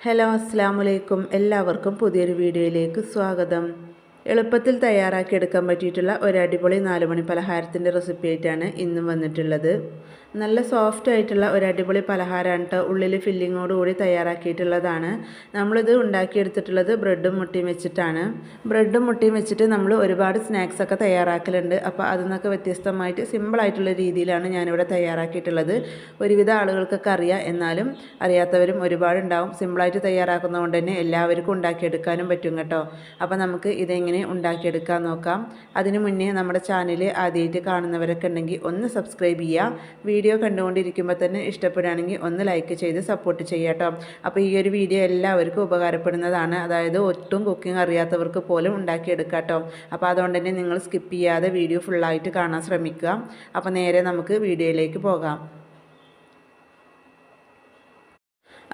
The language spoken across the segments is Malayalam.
ഹലോ അസ്സലാമു എല്ലാവർക്കും പുതിയൊരു വീഡിയോയിലേക്ക് സ്വാഗതം. എളുപ്പത്തിൽ തയ്യാറാക്കിയെടുക്കാൻ പറ്റിയിട്ടുള്ള ഒരു അടിപൊളി 4 മണി പലഹാരത്തിൻ്റെ റെസിപ്പി ആയിട്ടാണ് ഇന്നും വന്നിട്ടുള്ളത്. നല്ല സോഫ്റ്റ് ആയിട്ടുള്ള ഒരു അടിപൊളി പലഹാരമാണ് കേട്ടോ. ഉള്ളിൽ ഫില്ലിങ്ങോടുകൂടി തയ്യാറാക്കിയിട്ടുള്ളതാണ്. നമ്മളിത് ഉണ്ടാക്കിയെടുത്തിട്ടുള്ളത് ബ്രെഡും മുട്ടയും വെച്ചിട്ടാണ്. ബ്രെഡും മുട്ടയും വെച്ചിട്ട് നമ്മൾ ഒരുപാട് സ്നാക്സൊക്കെ തയ്യാറാക്കലുണ്ട്. അപ്പോൾ അതിൽ നിന്നൊക്കെ വ്യത്യസ്തമായിട്ട് സിമ്പിളായിട്ടുള്ള രീതിയിലാണ് ഞാനിവിടെ തയ്യാറാക്കിയിട്ടുള്ളത്. ഒരുവിധ ആളുകൾക്കൊക്കെ അറിയാം, എന്നാലും അറിയാത്തവരും ഒരുപാടുണ്ടാവും. സിമ്പിളായിട്ട് തയ്യാറാക്കുന്നതുകൊണ്ട് തന്നെ എല്ലാവർക്കും ഉണ്ടാക്കിയെടുക്കാനും പറ്റും കേട്ടോ. അപ്പോൾ നമുക്ക് ഇതെങ്ങനെ ഉണ്ടാക്കിയെടുക്കാൻ നോക്കാം. അതിനു മുന്നേ നമ്മുടെ ചാനൽ ആദ്യമായിട്ട് കാണുന്നവരൊക്കെ ഉണ്ടെങ്കിൽ ഒന്ന് സബ്സ്ക്രൈബ് ചെയ്യുക. വീഡിയോ കണ്ടുകൊണ്ടിരിക്കുമ്പോൾ തന്നെ ഇഷ്ടപ്പെടുകയാണെങ്കിൽ ഒന്ന് ലൈക്ക് ചെയ്ത് സപ്പോർട്ട് ചെയ്യാം കേട്ടോ. അപ്പോൾ ഈ ഒരു വീഡിയോ എല്ലാവർക്കും ഉപകാരപ്പെടുന്നതാണ്. അതായത് ഒട്ടും കുക്കിംഗ് അറിയാത്തവർക്ക് പോലും ഉണ്ടാക്കിയെടുക്കാം കേട്ടോ. അപ്പോൾ അതുകൊണ്ട് തന്നെ നിങ്ങൾ സ്കിപ്പ് ചെയ്യാതെ വീഡിയോ ഫുള്ളായിട്ട് കാണാൻ ശ്രമിക്കുക. അപ്പോൾ നേരെ നമുക്ക് വീഡിയോയിലേക്ക് പോകാം.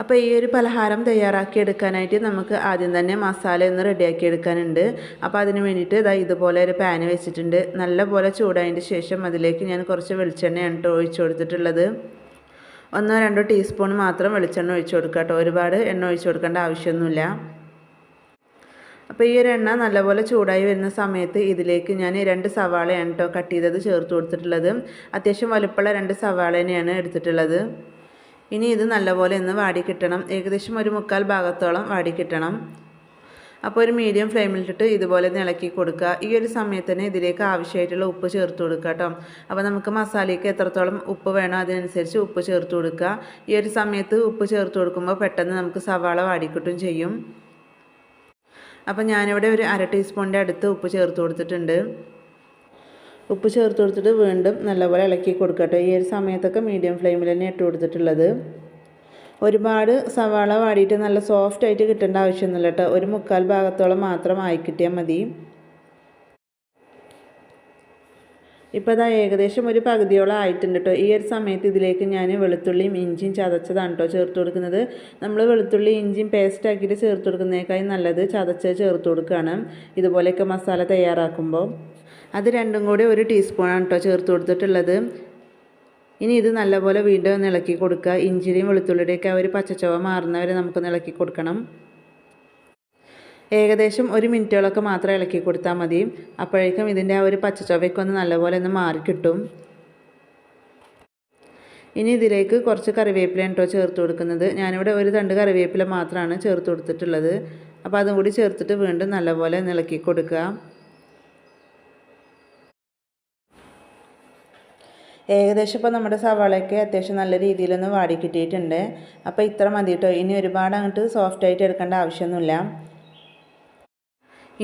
അപ്പോൾ ഈ ഒരു പലഹാരം തയ്യാറാക്കി എടുക്കാനായിട്ട് നമുക്ക് ആദ്യം തന്നെ മസാല ഒന്ന് റെഡിയാക്കി എടുക്കാനുണ്ട്. അപ്പോൾ അതിന് വേണ്ടിയിട്ട് ഇതുപോലെ ഒരു പാന് വെച്ചിട്ടുണ്ട്. നല്ലപോലെ ചൂടായതിന് ശേഷം അതിലേക്ക് ഞാൻ കുറച്ച് വെളിച്ചെണ്ണയാണ് കേട്ടോ ഒഴിച്ചു കൊടുത്തിട്ടുള്ളത്. 1-2 ടീസ്പൂൺ മാത്രം വെളിച്ചെണ്ണ ഒഴിച്ചു കൊടുക്കുക കേട്ടോ. ഒരുപാട് എണ്ണ ഒഴിച്ചു കൊടുക്കേണ്ട ആവശ്യമൊന്നുമില്ല. അപ്പോൾ ഈ ഒരു എണ്ണ നല്ലപോലെ ചൂടായി വരുന്ന സമയത്ത് ഇതിലേക്ക് ഞാൻ 2 സവാളയാണ് കേട്ടോ കട്ട് ചെയ്തത് ചേർത്ത് കൊടുത്തിട്ടുള്ളത്. അത്യാവശ്യം വലുപ്പമുള്ള 2 സവാള തന്നെയാണ് എടുത്തിട്ടുള്ളത്. ഇനി ഇത് നല്ലപോലെ ഒന്ന് വാടി കിട്ടണം. ഏകദേശം ഒരു 1/4 ഭാഗത്തോളം വാടി കിട്ടണം. അപ്പോൾ ഒരു മീഡിയം ഫ്ലെയിമിലിട്ടിട്ട് ഇതുപോലെ ഇളക്കി കൊടുക്കുക. ഈ ഒരു സമയത്ത് തന്നെ ഇതിലേക്ക് ആവശ്യമായിട്ടുള്ള ഉപ്പ് ചേർത്ത് കൊടുക്കുക കേട്ടോ. അപ്പോൾ നമുക്ക് മസാലയ്ക്ക് എത്രത്തോളം ഉപ്പ് വേണോ അതിനനുസരിച്ച് ഉപ്പ് ചേർത്ത് കൊടുക്കുക. ഈ ഒരു സമയത്ത് ഉപ്പ് ചേർത്ത് കൊടുക്കുമ്പോൾ പെട്ടെന്ന് നമുക്ക് സവാള വാടിക്കിട്ടും ചെയ്യും. അപ്പോൾ ഞാനിവിടെ ഒരു 1/2 ടീസ്പൂണിൻ്റെ അടുത്ത് ഉപ്പ് ചേർത്ത് കൊടുത്തിട്ടുണ്ട്. ഉപ്പ് ചേർത്ത് കൊടുത്തിട്ട് വീണ്ടും നല്ലപോലെ ഇളക്കി കൊടുക്കട്ടെ. ഈ ഒരു സമയത്തൊക്കെ മീഡിയം ഫ്ലെയിമിൽ തന്നെ ഇട്ട് കൊടുത്തിട്ടുള്ളത്. ഒരുപാട് സവാള വാടിയിട്ട് നല്ല സോഫ്റ്റ് ആയിട്ട് കിട്ടേണ്ട ആവശ്യമൊന്നുമില്ല കേട്ടോ. ഒരു 1/4 ഭാഗത്തോളം മാത്രം ആയി കിട്ടിയാൽ മതി. ഇപ്പോൾ ഏകദേശം ഒരു പകുതിയോളം ആയിട്ടുണ്ട് കേട്ടോ. ഈ ഒരു സമയത്ത് ഇതിലേക്ക് ഞാൻ വെളുത്തുള്ളിയും ഇഞ്ചിയും ചതച്ചതാണ് കേട്ടോ ചേർത്ത് കൊടുക്കുന്നത്. നമ്മൾ വെളുത്തുള്ളി ഇഞ്ചിയും പേസ്റ്റ് ആക്കിയിട്ട് ചേർത്ത് കൊടുക്കുന്നതിനേക്കാളും നല്ലത് ചതച്ച് ചേർത്ത് കൊടുക്കുകയാണ് ഇതുപോലെയൊക്കെ മസാല തയ്യാറാക്കുമ്പോൾ. അത് രണ്ടും കൂടി 1 ടീസ്പൂണാണ് കേട്ടോ ചേർത്ത് കൊടുത്തിട്ടുള്ളത്. ഇനി ഇത് നല്ലപോലെ വീണ്ടും ഒന്ന് ഇളക്കി കൊടുക്കുക. ഇഞ്ചിയുടെയും വെളുത്തുള്ളിയുടെയൊക്കെ ഒരു പച്ചച്ചുവ മാറുന്നവരെ നമുക്കൊന്ന് ഇളക്കി കൊടുക്കണം. ഏകദേശം 1 മിനിറ്റോളൊക്കെ മാത്രം ഇളക്കി കൊടുത്താൽ മതി. അപ്പോഴേക്കും ഇതിൻ്റെ ആ ഒരു പച്ചച്ചുവയൊക്കെ ഒന്ന് നല്ലപോലെ ഒന്ന് മാറിക്കിട്ടും. ഇനി ഇതിലേക്ക് കുറച്ച് കറിവേപ്പിലയാണ് കേട്ടോ ചേർത്ത് കൊടുക്കുന്നത്. ഞാനിവിടെ ഒരു തണ്ട് കറിവേപ്പില മാത്രമാണ് ചേർത്ത് കൊടുത്തിട്ടുള്ളത്. അപ്പോൾ അതും കൂടി ചേർത്തിട്ട് വീണ്ടും നല്ലപോലെ ഒന്ന് ഇളക്കി കൊടുക്കുക. ഏകദേശം ഇപ്പോൾ നമ്മുടെ സവാളയൊക്കെ അത്യാവശ്യം നല്ല രീതിയിലൊന്ന് വാടി കിട്ടിയിട്ടുണ്ട്. അപ്പോൾ ഇത്ര മതി കേട്ടോ. ഇനി ഒരുപാട് അങ്ങോട്ട് സോഫ്റ്റായിട്ട് എടുക്കേണ്ട ആവശ്യമൊന്നുമില്ല.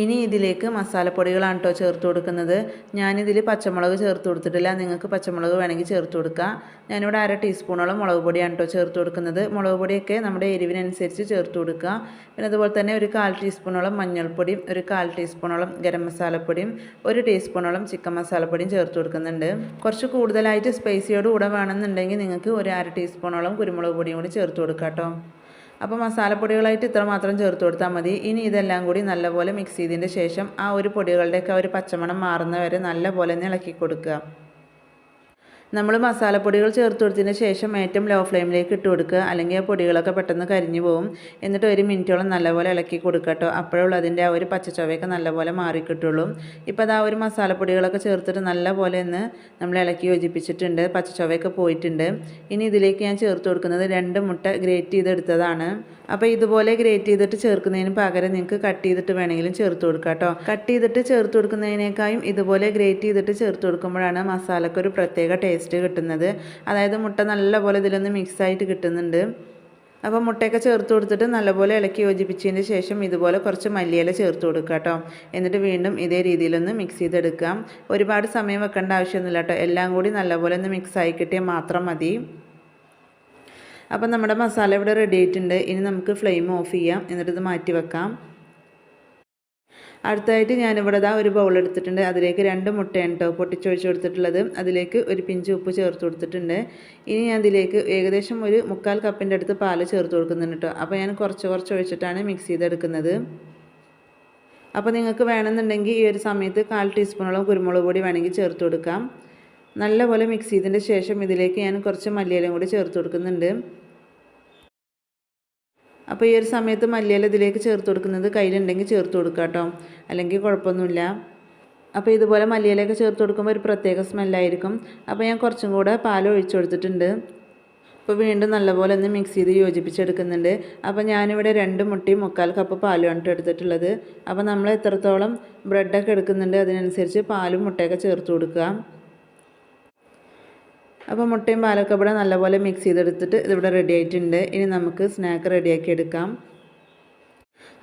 ഇനി ഇതിലേക്ക് മസാലപ്പൊടികളാണ് കേട്ടോ ചേർത്ത് കൊടുക്കുന്നത്. ഞാനിതിൽ പച്ചമുളക് ചേർത്ത് കൊടുത്തിട്ടില്ല. നിങ്ങൾക്ക് പച്ചമുളക് വേണമെങ്കിൽ ചേർത്ത് കൊടുക്കുക. ഞാനിവിടെ 1/2 ടീസ്പൂണോളം മുളക് പൊടിയാണ് കേട്ടോ ചേർത്ത് കൊടുക്കുന്നത്. മുളക് പൊടിയൊക്കെ നമ്മുടെ എരിവിനനുസരിച്ച് ചേർത്ത് കൊടുക്കുക. പിന്നെ അതുപോലെ തന്നെ ഒരു 1/4 ടീസ്പൂണോളം മഞ്ഞൾപ്പൊടിയും ഒരു 1/4 ടീസ്പൂണോളം ഗരം മസാലപ്പൊടിയും 1 ടീസ്പൂണോളം ചിക്കൻ മസാലപ്പൊടിയും ചേർത്ത് കൊടുക്കുന്നുണ്ട്. കുറച്ച് കൂടുതലായിട്ട് സ്പൈസിയോട് കൂടെ വേണമെന്നുണ്ടെങ്കിൽ നിങ്ങൾക്ക് ഒരു 1/2 ടീസ്പൂണോളം കുരുമുളക് പൊടിയും കൂടി ചേർത്ത് കൊടുക്കുക കേട്ടോ. അപ്പോൾ മസാലപ്പൊടികളായിട്ട് ഇത്ര മാത്രം ചേർത്ത് കൊടുത്താൽ മതി. ഇനി ഇതെല്ലാം കൂടി നല്ലപോലെ മിക്സ് ചെയ്തതിൻ്റെ ശേഷം ആ ഒരു പൊടികളുടെയൊക്കെ ഒരു പച്ചമണം മാറുന്നവരെ നല്ലപോലെ ഒന്ന് ഇളക്കി കൊടുക്കുക. നമ്മൾ മസാലപ്പൊടികൾ ചേർത്ത് കൊടുത്തതിന് ശേഷം ഏറ്റവും ലോ ഫ്ലെയിമിലേക്ക് ഇട്ട് കൊടുക്കുക. അല്ലെങ്കിൽ ആ പൊടികളൊക്കെ പെട്ടെന്ന് കരിഞ്ഞു പോകും. എന്നിട്ട് 1 മിനിറ്റോളം നല്ലപോലെ ഇളക്കി കൊടുക്കുക കേട്ടോ. അപ്പോഴുള്ള അതിൻ്റെ ആ ഒരു പച്ചച്ചുവയൊക്കെ നല്ലപോലെ മാറിക്കിട്ടുള്ളൂ. ഇപ്പോൾ ആ ഒരു മസാലപ്പൊടികളൊക്കെ ചേർത്തിട്ട് നല്ലപോലെ ഒന്ന് നമ്മൾ ഇളക്കി യോജിപ്പിച്ചിട്ടുണ്ട്. പച്ചച്ചുവയൊക്കെ പോയിട്ടുണ്ട്. ഇനി ഇതിലേക്ക് ഞാൻ ചേർത്ത് കൊടുക്കുന്നത് 2 മുട്ട ഗ്രേറ്റ് ചെയ്തെടുത്തതാണ്. അപ്പോൾ ഇതുപോലെ ഗ്രേറ്റ് ചെയ്തിട്ട് ചേർക്കുന്നതിന് പകരം നിങ്ങൾക്ക് കട്ട് ചെയ്തിട്ട് വേണമെങ്കിലും ചേർത്ത് കൊടുക്കുക കേട്ടോ. കട്ട് ചെയ്തിട്ട് ചേർത്ത് കൊടുക്കുന്നതിനേക്കാളും ഇതുപോലെ ഗ്രേറ്റ് ചെയ്തിട്ട് ചേർത്ത് കൊടുക്കുമ്പോഴാണ് മസാലയ്ക്ക് ഒരു പ്രത്യേക ടേസ്റ്റ് കിട്ടുന്നത്. അതായത് മുട്ട നല്ലപോലെ ഇതിലൊന്ന് മിക്സായിട്ട് കിട്ടുന്നുണ്ട്. അപ്പോൾ മുട്ടയൊക്കെ ചേർത്ത് കൊടുത്തിട്ട് നല്ലപോലെ ഇളക്കി യോജിപ്പിച്ചതിന് ശേഷം ഇതുപോലെ കുറച്ച് മല്ലിയില ചേർത്ത് കൊടുക്കുക കേട്ടോ. എന്നിട്ട് വീണ്ടും ഇതേ രീതിയിലൊന്ന് മിക്സ് ചെയ്തെടുക്കാം. ഒരുപാട് സമയം വെക്കേണ്ട ആവശ്യമൊന്നുമില്ല കേട്ടോ. എല്ലാം കൂടി നല്ലപോലെ ഒന്ന് മിക്സായി കിട്ടിയാൽ മാത്രം മതി. അപ്പോൾ നമ്മുടെ മസാല ഇവിടെ റെഡി ആയിട്ടുണ്ട്. ഇനി നമുക്ക് ഫ്ലെയിം ഓഫ് ചെയ്യാം. എന്നിട്ട് ഇത് മാറ്റി വെക്കാം. അടുത്തായിട്ട് ഞാനിവിടെ ഒരു ബൗൾ എടുത്തിട്ടുണ്ട്. അതിലേക്ക് 2 മുട്ടയാണ് കേട്ടോ പൊട്ടിച്ചൊഴിച്ച് കൊടുത്തിട്ടുള്ളത്. അതിലേക്ക് ഒരു പിഞ്ച് ഉപ്പ് ചേർത്ത് കൊടുത്തിട്ടുണ്ട്. ഇനി ഞാൻ ഇതിലേക്ക് ഏകദേശം ഒരു 1/4 കപ്പിൻ്റെ അടുത്ത് പാല് ചേർത്ത് കൊടുക്കുന്നുണ്ട് കേട്ടോ. അപ്പോൾ ഞാൻ കുറച്ച് ഒഴിച്ചിട്ടാണ് മിക്സ് ചെയ്തെടുക്കുന്നത്. അപ്പോൾ നിങ്ങൾക്ക് വേണമെന്നുണ്ടെങ്കിൽ ഈ ഒരു സമയത്ത് 1/4 ടീസ്പൂണോളം കുരുമുളക് പൊടി വേണമെങ്കിൽ ചേർത്ത് കൊടുക്കാം. നല്ലപോലെ മിക്സ് ചെയ്തതിൻ്റെ ശേഷം ഇതിലേക്ക് ഞാൻ കുറച്ച് മല്ലിയിലയും കൂടി ചേർത്ത് കൊടുക്കുന്നുണ്ട്. അപ്പോൾ ഈ ഒരു സമയത്ത് മല്ലിയില ഇതിലേക്ക് ചേർത്ത് കൊടുക്കുന്നത് കയ്യിലുണ്ടെങ്കിൽ ചേർത്ത് കൊടുക്കുക കേട്ടോ, അല്ലെങ്കിൽ കുഴപ്പമൊന്നുമില്ല. അപ്പോൾ ഇതുപോലെ മല്ലിയിലയൊക്കെ ചേർത്ത് കൊടുക്കുമ്പോൾ ഒരു പ്രത്യേക സ്മെല്ലായിരിക്കും. അപ്പോൾ ഞാൻ കുറച്ചും കൂടെ പാൽ ഒഴിച്ചു കൊടുത്തിട്ടുണ്ട്. അപ്പോൾ വീണ്ടും നല്ലപോലെ ഒന്ന് മിക്സ് ചെയ്ത് യോജിപ്പിച്ചെടുക്കുന്നുണ്ട്. അപ്പോൾ ഞാനിവിടെ 2 മുട്ടയും 3/4 കപ്പ് പാലുമാണ് എടുത്തിട്ടുള്ളത്. അപ്പോൾ നമ്മൾ എത്രത്തോളം ബ്രെഡൊക്കെ എടുക്കുന്നുണ്ട് അതിനനുസരിച്ച് പാലും മുട്ടയൊക്കെ ചേർത്ത് കൊടുക്കുക. അപ്പോൾ മുട്ടയും പാലൊക്കെ ഇവിടെ നല്ലപോലെ മിക്സ് ചെയ്തെടുത്തിട്ട് ഇതിവിടെ റെഡി ആയിട്ടുണ്ട്. ഇനി നമുക്ക് സ്നാക്ക് റെഡിയാക്കി എടുക്കാം.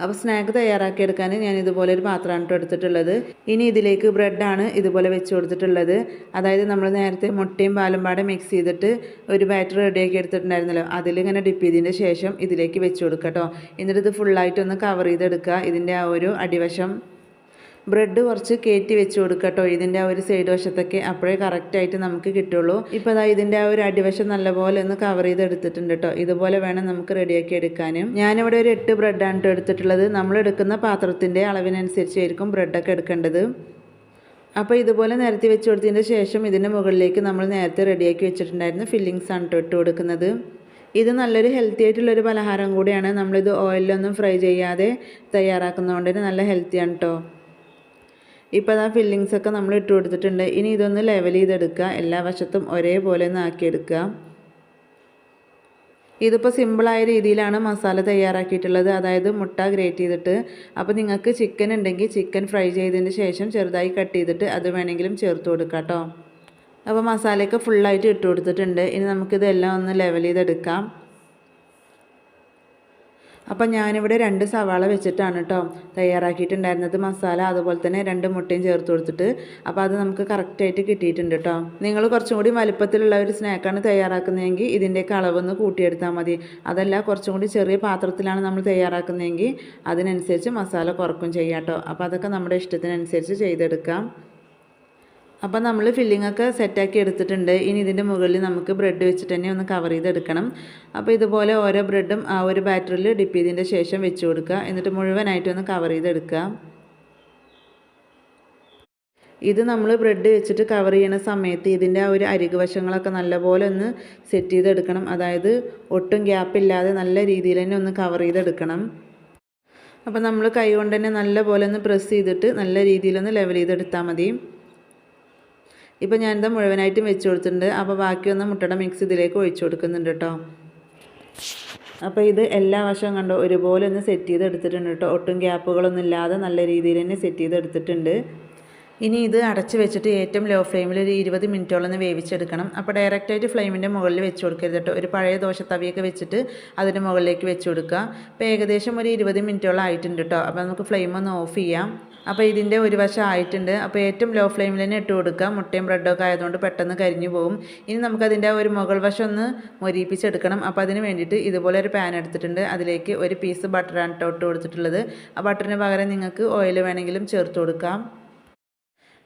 അപ്പോൾ സ്നാക്ക് തയ്യാറാക്കി എടുക്കാൻ ഞാൻ ഇതുപോലെ ഒരു പാത്രമാണ് എടുത്തിട്ടുള്ളത്. ഇനി ഇതിലേക്ക് ബ്രെഡാണ് ഇതുപോലെ വെച്ച് കൊടുത്തിട്ടുള്ളത്. അതായത് നമ്മൾ നേരത്തെ മുട്ടയും പാലും പാടെ മിക്സ് ചെയ്തിട്ട് ഒരു ബാറ്റർ റെഡിയാക്കി എടുത്തിട്ടുണ്ടായിരുന്നല്ലോ, അതിലിങ്ങനെ ഡിപ്പ് ചെയ്തതിന് ശേഷം ഇതിലേക്ക് വെച്ച് കൊടുക്കുക കേട്ടോ. എന്നിട്ട് ഇത് ഫുള്ളായിട്ടൊന്ന് കവർ ചെയ്തെടുക്കുക. ഇതിൻ്റെ ആ ഒരു അടിവശം ബ്രെഡ് കുറച്ച് കയറ്റി വെച്ച് കൊടുക്കുക കേട്ടോ, ഇതിൻ്റെ ആ ഒരു സൈഡ് വശത്തൊക്കെ, അപ്പോഴേ കറക്റ്റായിട്ട് നമുക്ക് കിട്ടുള്ളൂ. ഇപ്പോൾ അതാ ഇതിൻ്റെ ആ ഒരു അടിവശം നല്ലപോലെ ഒന്ന് കവർ ചെയ്തെടുത്തിട്ടുണ്ട് കേട്ടോ. ഇതുപോലെ വേണം നമുക്ക് റെഡിയാക്കി എടുക്കാനും. ഞാനിവിടെ ഒരു 8 ബ്രെഡാണ് എടുത്തിട്ടുള്ളത്. നമ്മൾ എടുക്കുന്ന പാത്രത്തിൻ്റെ അളവിനനുസരിച്ചായിരിക്കും ബ്രെഡൊക്കെ എടുക്കേണ്ടത്. അപ്പോൾ ഇതുപോലെ നിരത്തി വെച്ച് കൊടുത്തതിന് ശേഷം ഇതിൻ്റെ മുകളിലേക്ക് നമ്മൾ നേരത്തെ റെഡിയാക്കി വെച്ചിട്ടുണ്ടായിരുന്ന ഫില്ലിങ്സ് ആണ് ഇട്ട് കൊടുക്കുന്നത്. ഇത് നല്ലൊരു ഹെൽത്തി ആയിട്ടുള്ളൊരു പലഹാരം കൂടിയാണ്. നമ്മളിത് ഓയിലൊന്നും ഫ്രൈ ചെയ്യാതെ തയ്യാറാക്കുന്നതുകൊണ്ട് തന്നെ നല്ല ഹെൽത്തിയാണ് കേട്ടോ. ഇപ്പോൾ ആ ഫില്ലിങ്സൊക്കെ നമ്മൾ ഇട്ട് കൊടുത്തിട്ടുണ്ട്. ഇനി ഇതൊന്ന് ലെവൽ ചെയ്തെടുക്കുക, എല്ലാ വശത്തും ഒരേപോലെ ഒന്ന് ആക്കിയെടുക്കുക. ഇതിപ്പോൾ സിമ്പിളായ രീതിയിലാണ് മസാല തയ്യാറാക്കിയിട്ടുള്ളത്, അതായത് മുട്ട ഗ്രേറ്റ് ചെയ്തിട്ട്. അപ്പോൾ നിങ്ങൾക്ക് ചിക്കൻ ഉണ്ടെങ്കിൽ ചിക്കൻ ഫ്രൈ ചെയ്തതിന് ശേഷം ചെറുതായി കട്ട് ചെയ്തിട്ട് അത് വേണമെങ്കിലും ചേർത്ത് കൊടുക്കാം കേട്ടോ. അപ്പോൾ മസാലയൊക്കെ ഫുള്ളായിട്ട് ഇട്ട് കൊടുത്തിട്ടുണ്ട്. ഇനി നമുക്കിതെല്ലാം ഒന്ന് ലെവൽ ചെയ്തെടുക്കാം. അപ്പം ഞാനിവിടെ 2 സവാള വെച്ചിട്ടാണ് കേട്ടോ തയ്യാറാക്കിയിട്ടുണ്ടായിരുന്നത് മസാല. അതുപോലെ തന്നെ 2 മുട്ടയും ചേർത്ത് കൊടുത്തിട്ട്. അപ്പോൾ അത് നമുക്ക് കറക്റ്റായിട്ട് കിട്ടിയിട്ടുണ്ട് കേട്ടോ. നിങ്ങൾ കുറച്ചും കൂടി വലുപ്പത്തിലുള്ള ഒരു സ്നാക്കാണ് തയ്യാറാക്കുന്നതെങ്കിൽ ഇതിൻ്റെയൊക്കെ അളവൊന്ന് കൂട്ടിയെടുത്താൽ മതി. അതല്ല കുറച്ചും കൂടി ചെറിയ പാത്രത്തിലാണ് നമ്മൾ തയ്യാറാക്കുന്നതെങ്കിൽ അതിനനുസരിച്ച് മസാല കുറക്കും ചെയ്യാം കേട്ടോ. അപ്പോൾ അതൊക്കെ നമ്മുടെ ഇഷ്ടത്തിനനുസരിച്ച് ചെയ്തെടുക്കാം. അപ്പോൾ നമ്മൾ ഫില്ലിങ്ങൊക്കെ സെറ്റാക്കി എടുത്തിട്ടുണ്ട്. ഇനി ഇതിൻ്റെ മുകളിൽ നമുക്ക് ബ്രെഡ് വെച്ചിട്ട് തന്നെ ഒന്ന് കവർ ചെയ്തെടുക്കണം. അപ്പോൾ ഇതുപോലെ ഓരോ ബ്രെഡും ആ ഒരു ബാറ്ററിൽ ഡിപ്പ് ചെയ്തതിൻ്റെ ശേഷം വെച്ച് കൊടുക്കുക. എന്നിട്ട് മുഴുവനായിട്ടൊന്ന് കവർ ചെയ്തെടുക്കുക. ഇത് നമ്മൾ ബ്രെഡ് വെച്ചിട്ട് കവർ ചെയ്യുന്ന സമയത്ത് ഇതിൻ്റെ ആ ഒരു അരികു വശങ്ങളൊക്കെ നല്ലപോലെ ഒന്ന് സെറ്റ് ചെയ്തെടുക്കണം. അതായത് ഒട്ടും ഗ്യാപ്പില്ലാതെ നല്ല രീതിയിൽ തന്നെ ഒന്ന് കവർ ചെയ്തെടുക്കണം. അപ്പോൾ നമ്മൾ കൈ കൊണ്ട് തന്നെ നല്ലപോലെ ഒന്ന് പ്രസ് ചെയ്തിട്ട് നല്ല രീതിയിലൊന്ന് ലെവൽ ചെയ്തെടുത്താൽ മതി. ഇപ്പോൾ ഞാനിത് മുഴുവനായിട്ടും വെച്ച് കൊടുത്തിട്ടുണ്ട്. അപ്പോൾ ബാക്കിയൊന്ന് മുട്ടയുടെ മിക്സ് ഇതിലേക്ക് ഒഴിച്ചു കൊടുക്കുന്നുണ്ട് കേട്ടോ. അപ്പോൾ ഇത് എല്ലാ വശവും കണ്ടോ ഒരുപോലെ ഒന്ന് സെറ്റ് ചെയ്തെടുത്തിട്ടുണ്ട് കേട്ടോ. ഒട്ടും ഗ്യാപ്പുകളൊന്നും ഇല്ലാതെ നല്ല രീതിയിൽ തന്നെ സെറ്റ് ചെയ്തെടുത്തിട്ടുണ്ട്. ഇനി ഇത് അടച്ച് വെച്ചിട്ട് ഏറ്റവും ലോ ഫ്ലെയിമിൽ ഒരു 20 മിനിറ്റോളം ഒന്ന് വേവിച്ചെടുക്കണം. അപ്പോൾ ഡയറക്റ്റായിട്ട് ഫ്ലെയിമിൻ്റെ മുകളിൽ വെച്ച് കൊടുക്കരുത് കേട്ടോ. ഒരു പഴയ ദോശത്തവിയൊക്കെ വെച്ചിട്ട് അതിൻ്റെ മുകളിലേക്ക് വെച്ച് കൊടുക്കുക. അപ്പോൾ ഏകദേശം ഒരു 20 മിനിറ്റോളം ആയിട്ടുണ്ട് കേട്ടോ. അപ്പോൾ നമുക്ക് ഫ്ലെയിം ഒന്ന് ഓഫ് ചെയ്യാം. അപ്പോൾ ഇതിൻ്റെ ഒരു വശം ആയിട്ടുണ്ട്. അപ്പോൾ ഏറ്റവും ലോ ഫ്ലെയിമിൽ തന്നെ ഇട്ട് കൊടുക്കുക. മുട്ടയും ബ്രെഡൊക്കെ ആയതുകൊണ്ട് പെട്ടെന്ന് കരിഞ്ഞു പോകും. ഇനി നമുക്കതിൻ്റെ ഒരു മുകൾ വശം ഒന്ന് മൊരിയിപ്പിച്ചെടുക്കണം. അപ്പോൾ അതിന് വേണ്ടിയിട്ട് ഇതുപോലെ ഒരു പാൻ എടുത്തിട്ടുണ്ട്. അതിലേക്ക് ഒരു പീസ് ബട്ടറാണ് ഇട്ട് കൊടുത്തിട്ടുള്ളത്. ആ ബട്ടറിന് പകരം നിങ്ങൾക്ക് ഓയിൽ വേണമെങ്കിലും ചേർത്ത് കൊടുക്കാം.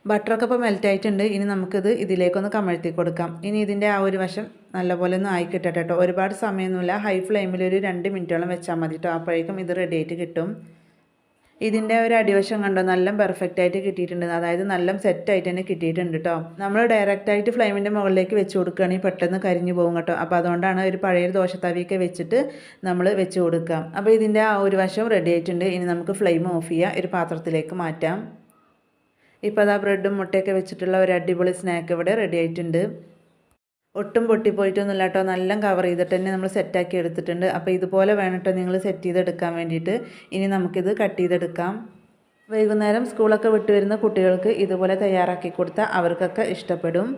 ബട്ടറൊക്കെ ഇപ്പോൾ മെൽറ്റ് ആയിട്ടുണ്ട്. ഇനി നമുക്കിത് ഇതിലേക്കൊന്ന് കമഴ്ത്തി കൊടുക്കാം. ഇനി ഇതിൻ്റെ ആ ഒരു വശം നല്ലപോലെ ഒന്ന് ആയി കിട്ടട്ടെ കേട്ടോ. ഒരുപാട് സമയമൊന്നുമില്ല, ഹൈ ഫ്ലെയിമിൽ ഒരു 2 മിനിറ്റോളം വെച്ചാൽ മതി കേട്ടോ. അപ്പോഴേക്കും ഇത് റെഡി ആയിട്ട് കിട്ടും. ഇതിൻ്റെ ഒരു അടിവശം കണ്ടോ നല്ല പെർഫെക്റ്റ് ആയിട്ട് കിട്ടിയിട്ടുണ്ട്. അതായത് നല്ല സെറ്റായിട്ട് തന്നെ കിട്ടിയിട്ടുണ്ട് കേട്ടോ. നമ്മൾ ഡയറക്റ്റായിട്ട് ഫ്ലെയിമിൻ്റെ മുകളിലേക്ക് വെച്ച് കൊടുക്കുകയാണെങ്കിൽ പെട്ടെന്ന് കരിഞ്ഞു പോകും കേട്ടോ. അപ്പോൾ അതുകൊണ്ടാണ് ഒരു പഴയ ദോശത്തവിയൊക്കെ വെച്ചിട്ട് നമ്മൾ വെച്ച് കൊടുക്കാം. അപ്പോൾ ഇതിൻ്റെ ആ ഒരു വശം റെഡി ആയിട്ടുണ്ട്. ഇനി നമുക്ക് ഫ്ലെയിം ഓഫ് ചെയ്യുക, ഒരു പാത്രത്തിലേക്ക് മാറ്റാം. ഇപ്പോൾ അതാ ബ്രെഡും മുട്ടയൊക്കെ വെച്ചിട്ടുള്ള ഒരു അടിപൊളി സ്നാക്ക് ഇവിടെ റെഡി ആയിട്ടുണ്ട്. ഒട്ടും പൊട്ടിപ്പോയിട്ടൊന്നുമില്ല കേട്ടോ. നല്ല കവർ ചെയ്തിട്ട് തന്നെ നമ്മൾ സെറ്റാക്കി എടുത്തിട്ടുണ്ട്. അപ്പോൾ ഇതുപോലെ വേണം കേട്ടോ നിങ്ങൾ സെറ്റ് ചെയ്തെടുക്കാൻ വേണ്ടിയിട്ട്. ഇനി നമുക്കിത് കട്ട് ചെയ്തെടുക്കാം. വൈകുന്നേരം സ്കൂളൊക്കെ വിട്ട് വരുന്ന കുട്ടികൾക്ക് ഇതുപോലെ തയ്യാറാക്കി കൊടുത്താൽ അവർക്കൊക്കെ ഇഷ്ടപ്പെടും.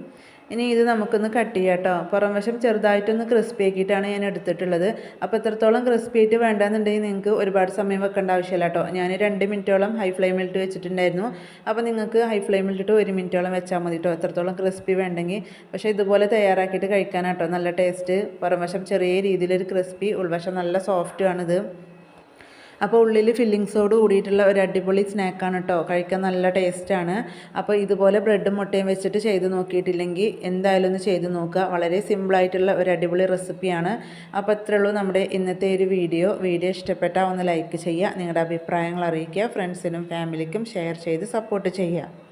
ഇനി ഇത് നമുക്കൊന്ന് കട്ട് ചെയ്യാം കേട്ടോ. പുറം വശം ചെറുതായിട്ടൊന്ന് ക്രിസ്പി ആക്കിയിട്ടാണ് ഞാൻ എടുത്തിട്ടുള്ളത്. അപ്പോൾ എത്രത്തോളം ക്രിസ്പി ആയിട്ട് വേണ്ടെന്നുണ്ടെങ്കിൽ നിങ്ങൾക്ക് ഒരുപാട് സമയം വെക്കേണ്ട ആവശ്യമില്ല കേട്ടോ. ഞാൻ 2 മിനിറ്റോളം ഹൈ ഫ്ലെയിമിലിട്ട് വെച്ചിട്ടുണ്ടായിരുന്നു. അപ്പോൾ നിങ്ങൾക്ക് ഹൈ ഫ്ലെയിമിലിട്ട് 1 മിനിറ്റോളം വെച്ചാൽ മതി കേട്ടോ, എത്രത്തോളം ക്രിസ്പി വേണ്ടെങ്കിൽ. പക്ഷേ ഇതുപോലെ തയ്യാറാക്കിയിട്ട് കഴിക്കാനാട്ടോ നല്ല ടേസ്റ്റ്. പുറം വശം ചെറിയ രീതിയിലൊരു ക്രിസ്പി, ഉൾവശം നല്ല സോഫ്റ്റുമാണിത്. അപ്പോൾ ഉള്ളിൽ ഫില്ലിങ്സോട് കൂടിയിട്ടുള്ള ഒരു അടിപൊളി സ്നാക്കാണ് കേട്ടോ. കഴിക്കാൻ നല്ല ടേസ്റ്റാണ്. അപ്പോൾ ഇതുപോലെ ബ്രെഡും മുട്ടയും വെച്ചിട്ട് ചെയ്ത് നോക്കിയിട്ടില്ലെങ്കിൽ എന്തായാലും ഒന്ന് ചെയ്ത് നോക്കുക. വളരെ സിമ്പിളായിട്ടുള്ള ഒരു അടിപൊളി റെസിപ്പിയാണ്. അപ്പോൾ ഇത്രയേ ഉള്ളൂ നമ്മുടെ ഇന്നത്തെ ഒരു വീഡിയോ ഇഷ്ടപ്പെട്ടാൽ ഒന്ന് ലൈക്ക് ചെയ്യുക, നിങ്ങളുടെ അഭിപ്രായങ്ങൾ അറിയിക്കുക, ഫ്രണ്ട്സിനും ഫാമിലിക്കും ഷെയർ ചെയ്ത് സപ്പോർട്ട് ചെയ്യുക.